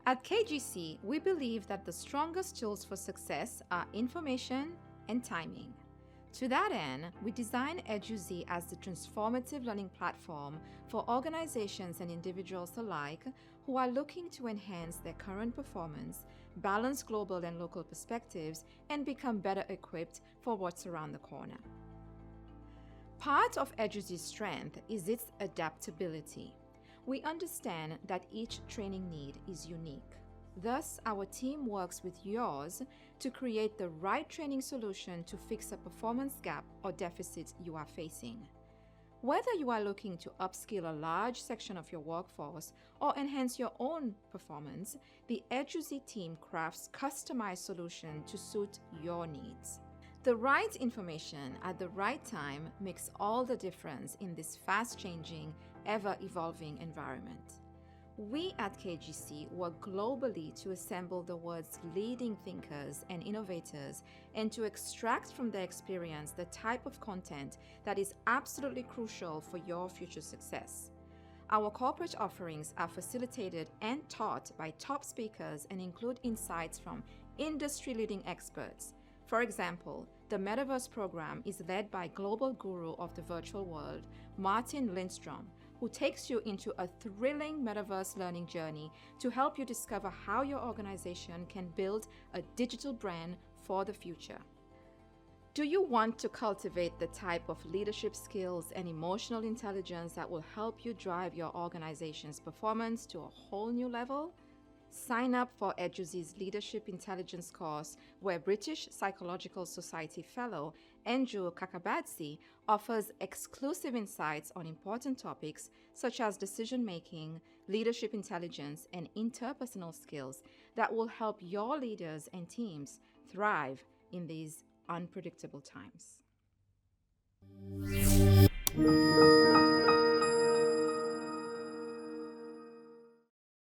At KGC, we believe that the strongest tools for success are information and timing. To that end, we design eduZ as the transformative learning platform for organizations and individuals alike who are looking to enhance their current performance, balance global and local perspectives, and become better equipped for what's around the corner. Part of eduZ's strength is its adaptability. We understand that each training need is unique. Thus, our team works with yours to create the right training solution to fix a performance gap or deficit you are facing. Whether you are looking to upskill a large section of your workforce or enhance your own performance, the eduZ team crafts customized solutions to suit your needs. The right information at the right time makes all the difference in this fast-changing, ever-evolving environment. We at KGC work globally to assemble the world's leading thinkers and innovators and to extract from their experience the type of content that is absolutely crucial for your future success. Our corporate offerings are facilitated and taught by top speakers and include insights from industry-leading experts. For example, the Metaverse program is led by global guru of the virtual world, Martin Lindstrom, who takes you into a thrilling metaverse learning journey to help you discover how your organization can build a digital brand for the future. Do you want to cultivate the type of leadership skills and emotional intelligence that will help you drive your organization's performance to a whole new level? Sign up for eduZ's Leadership Intelligence course, where British Psychological Society fellow Andrew Kakabadze offers exclusive insights on important topics such as decision-making, leadership intelligence, and interpersonal skills that will help your leaders and teams thrive in these unpredictable times.